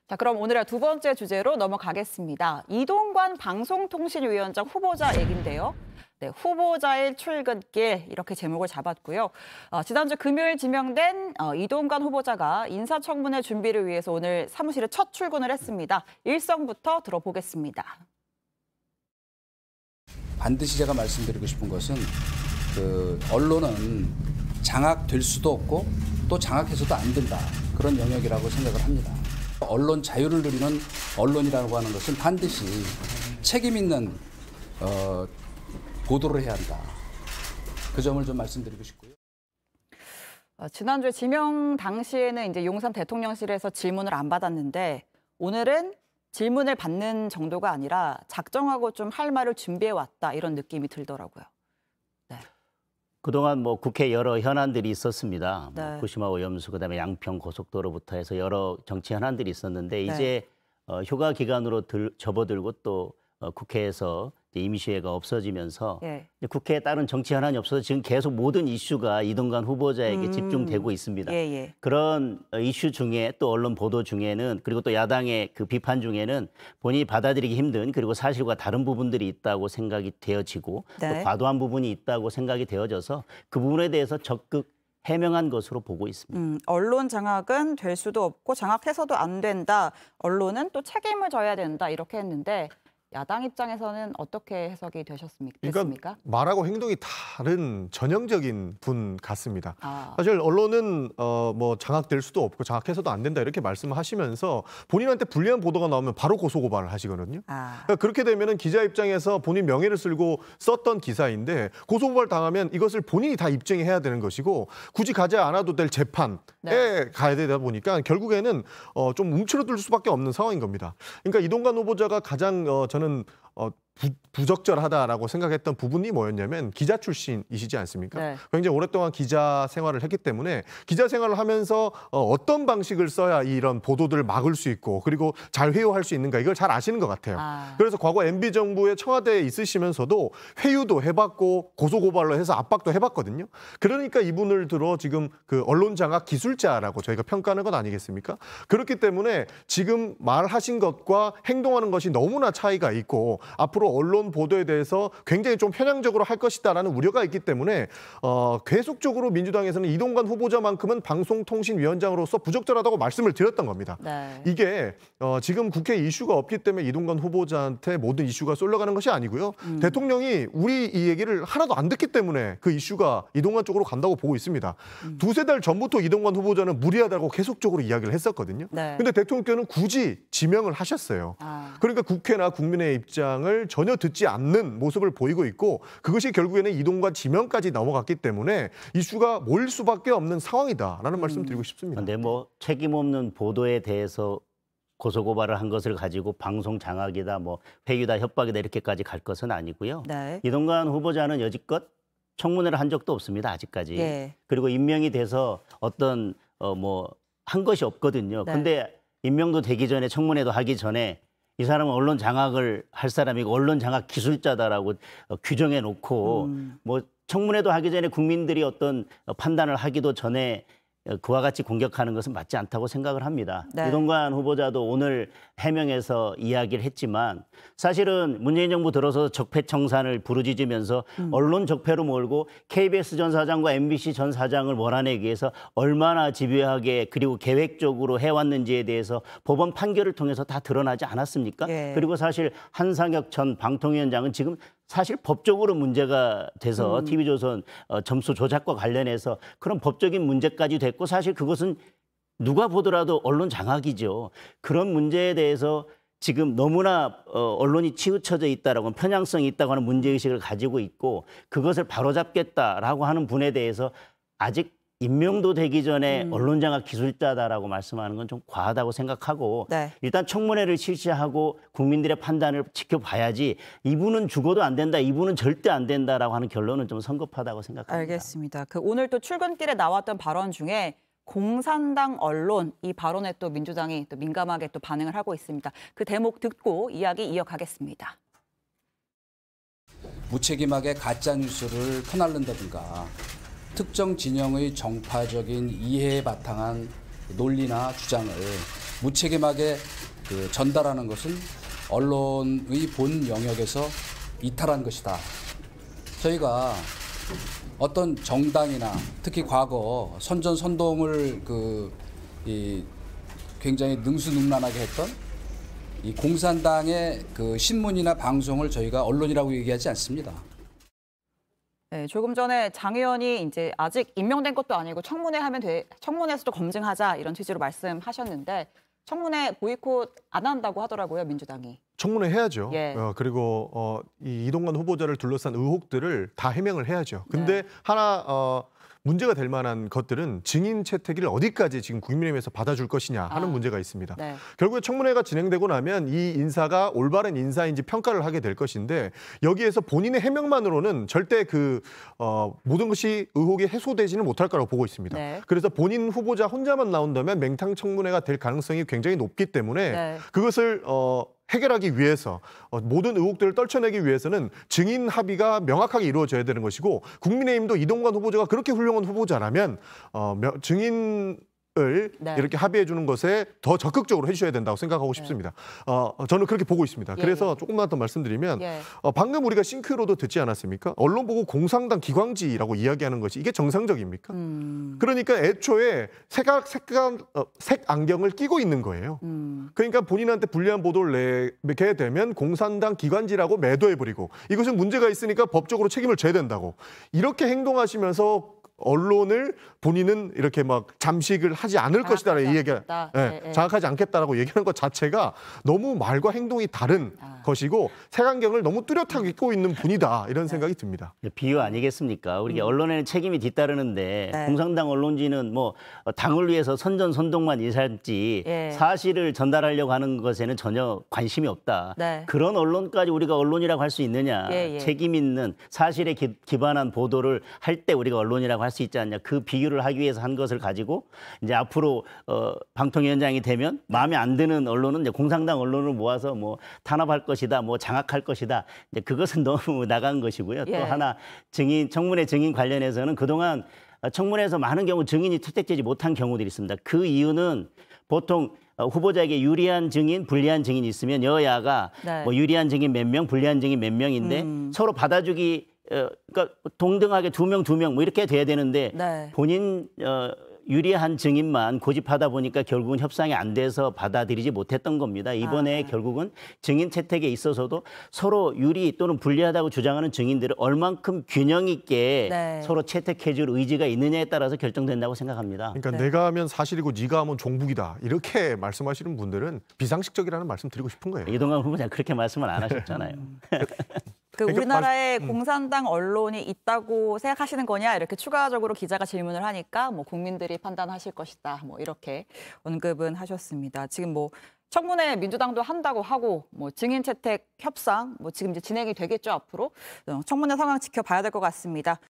자, 그럼 오늘의 두 번째 주제로 넘어가겠습니다. 이동관 방송통신위원장 후보자 얘긴데요. 네, 후보자의 출근길 이렇게 제목을 잡았고요. 지난주 금요일 지명된 이동관 후보자가 인사청문회 준비를 위해서 오늘 사무실에 첫 출근을 했습니다. 일성부터 들어보겠습니다. 반드시 제가 말씀드리고 싶은 것은 언론은 장악될 수도 없고 또 장악해서도 안 된다. 그런 영역이라고 생각을 합니다. 언론 자유를 누리는 언론이라고 하는 것은 반드시 책임 있는 보도를 해야 한다. 그 점을 좀 말씀드리고 싶고요. 지난주에 지명 당시에는 이제 용산 대통령실에서 질문을 안 받았는데 오늘은 질문을 받는 정도가 아니라 작정하고 좀 할 말을 준비해 왔다 이런 느낌이 들더라고요. 네. 그동안 국회 여러 현안들이 있었습니다. 네. 후쿠시마 오염수, 그다음에 양평 고속도로부터 해서 여러 정치 현안들이 있었는데 네. 이제 휴가 기간으로 접어들고 또 국회에서 임시회가 없어지면서 예. 국회에 따른 정치 현안이 없어서 지금 계속 모든 이슈가 이동관 후보자에게 집중되고 있습니다. 예. 그런 이슈 중에 또 언론 보도 중에는 그리고 또 야당의 그 비판 중에는 본인이 받아들이기 힘든 그리고 사실과 다른 부분들이 있다고 생각이 되어지고 네. 또 과도한 부분이 있다고 생각이 되어져서 그 부분에 대해서 적극 해명한 것으로 보고 있습니다. 언론 장악은 될 수도 없고 장악해서도 안 된다. 언론은 또 책임을 져야 된다 이렇게 했는데 야당 입장에서는 어떻게 해석이 됐습니까? 그러니까 말하고 행동이 다른 전형적인 분 같습니다. 아. 사실 언론은 장악될 수도 없고 장악해서도 안 된다 이렇게 말씀하시면서 본인한테 불리한 보도가 나오면 바로 고소고발을 하시거든요. 그러니까 그렇게 되면은 기자 입장에서 본인 명예를 쓸고 썼던 기사인데 고소고발 당하면 이것을 본인이 다 입증해야 되는 것이고 굳이 가지 않아도 될 재판에 가야 되다 보니까 결국에는 좀 움츠러들 수밖에 없는 상황인 겁니다. 그러니까 이동관 후보자가 가장 저는 부적절하다라고 생각했던 부분이 뭐였냐면 기자 출신이시지 않습니까? 네. 굉장히 오랫동안 기자 생활을 했기 때문에 기자 생활을 하면서 어떤 방식을 써야 이런 보도들을 막을 수 있고 그리고 잘 회유할 수 있는가 이걸 잘 아시는 것 같아요. 그래서 과거 MB 정부의 청와대에 있으시면서도 회유도 해봤고 고소고발로 해서 압박도 해봤거든요. 그러니까 이분을 들어 지금 그 언론 장악 기술자라고 저희가 평가하는 것 아니겠습니까? 그렇기 때문에 지금 말하신 것과 행동하는 것이 너무나 차이가 있고 앞으로 언론 보도에 대해서 굉장히 좀 편향적으로 할 것이다라는 우려가 있기 때문에 계속적으로 민주당에서는 이동관 후보자만큼은 방송통신위원장으로서 부적절하다고 말씀을 드렸던 겁니다. 네. 이게 지금 국회 이슈가 없기 때문에 이동관 후보자한테 모든 이슈가 쏠려가는 것이 아니고요. 대통령이 우리 이 얘기를 하나도 안 듣기 때문에 그 이슈가 이동관 쪽으로 간다고 보고 있습니다. 두세 달 전부터 이동관 후보자는 무리하다고 계속적으로 이야기를 했었거든요. 그런데 대통령께는 굳이 지명을 하셨어요. 그러니까 국회나 국민의 입장을 전혀 듣지 않는 모습을 보이고 있고 그것이 결국에는 이동관 지명까지 넘어갔기 때문에 이슈가 몰릴 수밖에 없는 상황이다라는 말씀 드리고 싶습니다. 그런데 책임 없는 보도에 대해서 고소고발을 한 것을 가지고 방송 장악이다, 회유다, 협박이다 이렇게까지 갈 것은 아니고요. 네. 이동관 후보자는 여지껏 청문회를 한 적도 없습니다. 아직까지. 예. 그리고 임명이 돼서 어떤 한 것이 없거든요. 근데 임명도 되기 전에 청문회도 하기 전에 이 사람은 언론 장악을 할 사람이고 언론 장악 기술자다라고 규정해 놓고 청문회도 하기 전에 국민들이 어떤 판단을 하기도 전에 그와 같이 공격하는 것은 맞지 않다고 생각을 합니다. 네. 이동관 후보자도 오늘 해명에서 이야기를 했지만 사실은 문재인 정부 들어서 적폐청산을 부르짖으면서 언론 적폐로 몰고 KBS 전 사장과 MBC 전 사장을 몰아내기 위해서 얼마나 집요하게 그리고 계획적으로 해왔는지에 대해서 법원 판결을 통해서 다 드러나지 않았습니까? 예. 그리고 사실 한상혁 전 방통위원장은 지금 사실 법적으로 문제가 돼서 TV조선 점수 조작과 관련해서 그런 법적인 문제까지 됐고 사실 그것은 누가 보더라도 언론 장악이죠. 그런 문제에 대해서 지금 너무나 언론이 치우쳐져 있다라고 편향성이 있다고 하는 문제의식을 가지고 있고 그것을 바로잡겠다라고 하는 분에 대해서 아직 임명도 되기 전에 언론 장악 기술자다라고 말씀하는 건 좀 과하다고 생각하고 일단 청문회를 실시하고 국민들의 판단을 지켜봐야지 이분은 죽어도 안 된다, 이분은 절대 안 된다라고 하는 결론은 좀 성급하다고 생각합니다. 알겠습니다. 오늘 또 출근길에 나왔던 발언 중에 공산당 언론 이 발언에 또 민주당이 또 민감하게 또 반응을 하고 있습니다. 그 대목 듣고 이야기 이어가겠습니다. 무책임하게 가짜 뉴스를 퍼날른다든가 특정 진영의 정파적인 이해에 바탕한 논리나 주장을 무책임하게 전달하는 것은 언론의 본 영역에서 이탈한 것이다. 저희가 어떤 정당이나 특히 과거 선전선동을 굉장히 능수능란하게 했던 이 공산당의 신문이나 방송을 저희가 언론이라고 얘기하지 않습니다. 네, 조금 전에 장 의원이 이제 아직 임명된 것도 아니고 청문회에서도 검증하자 이런 취지로 말씀하셨는데 청문회 보이콧 안 한다고 하더라고요, 민주당이. 청문회 해야죠. 예. 그리고 이 이동관 후보자를 둘러싼 의혹들을 다 해명을 해야죠. 근데 네. 하나 문제가 될 만한 것들은 증인 채택을 어디까지 지금 국민의힘에서 받아줄 것이냐 하는 문제가 있습니다. 네. 결국에 청문회가 진행되고 나면 이 인사가 올바른 인사인지 평가를 하게 될 것인데 여기에서 본인의 해명만으로는 절대 모든 것이 의혹이 해소되지는 못할 거라고 보고 있습니다. 네. 그래서 본인 후보자 혼자만 나온다면 맹탕 청문회가 될 가능성이 굉장히 높기 때문에 네. 그것을 해결하기 위해서 모든 의혹들을 떨쳐내기 위해서는 증인 합의가 명확하게 이루어져야 되는 것이고 국민의힘도 이동관 후보자가 그렇게 훌륭한 후보자라면 증인을 네. 이렇게 합의해 주는 것에 더 적극적으로 해주셔야 된다고 생각하고 싶습니다. 저는 그렇게 보고 있습니다. 예, 그래서 예. 조금만 더 말씀드리면 예. 방금 우리가 싱크로도 듣지 않았습니까? 언론 보고 공산당 기광지라고 이야기하는 것이 이게 정상적입니까? 그러니까 애초에 색 안경을 끼고 있는 거예요. 그러니까 본인한테 불리한 보도를 내게 되면 공산당 기관지라고 매도해버리고 이것은 문제가 있으니까 법적으로 책임을 져야 된다고 이렇게 행동하시면서 언론을 본인은 이렇게 막 잠식을 하지 않을 것이다라는 얘기가 장악하지 않겠다라고 얘기하는 것 자체가 너무 말과 행동이 다른 것이고 색안경을 너무 뚜렷하게 끼고 있는 분이다 이런 생각이 듭니다. 비유 아니겠습니까? 우리 언론에는 책임이 뒤따르는데 네. 공산당 언론진은 뭐 당을 위해서 선전선동만 일삼지 예. 사실을 전달하려고 하는 것에는 전혀 관심이 없다. 네. 그런 언론까지 우리가 언론이라고 할 수 있느냐? 예, 예. 책임 있는 사실에 기반한 보도를 할 때 우리가 언론이라고 할 수 있지 않냐? 그 비유를 하기 위해서 한 것을 가지고 이제 앞으로 방통위원장이 되면 마음에 안 드는 언론은 이제 공산당 언론을 모아서 뭐 탄압할 것이다, 뭐 장악할 것이다. 이제 그것은 너무 나간 것이고요. 예. 또 하나 청문회 증인 관련해서는 그동안 청문회에서 많은 경우 증인이 채택되지 못한 경우들이 있습니다. 그 이유는 보통 후보자에게 유리한 증인, 불리한 증인이 있으면 여야가 네. 뭐 유리한 증인 몇 명, 불리한 증인 몇 명인데 서로 받아주기 그러니까 동등하게 두 명 뭐 이렇게 돼야 되는데 네. 본인 유리한 증인만 고집하다 보니까 결국은 협상이 안 돼서 받아들이지 못했던 겁니다. 이번에 결국은 증인 채택에 있어서도 서로 유리 또는 불리하다고 주장하는 증인들을 얼만큼 균형 있게 네. 서로 채택해줄 의지가 있느냐에 따라서 결정된다고 생각합니다. 그러니까 내가 하면 사실이고 네가 하면 종북이다 이렇게 말씀하시는 분들은 비상식적이라는 말씀 드리고 싶은 거예요. 이동관 후보자 그렇게 말씀을 안 하셨잖아요. 그 우리나라에 공산당 언론이 있다고 생각하시는 거냐 이렇게 추가적으로 기자가 질문을 하니까 뭐 국민들이 판단하실 것이다 뭐 이렇게 언급은 하셨습니다. 지금 뭐 청문회 민주당도 한다고 하고 뭐 증인 채택 협상 뭐 지금 이제 진행이 되겠죠 앞으로 청문회 상황 지켜봐야 될 것 같습니다.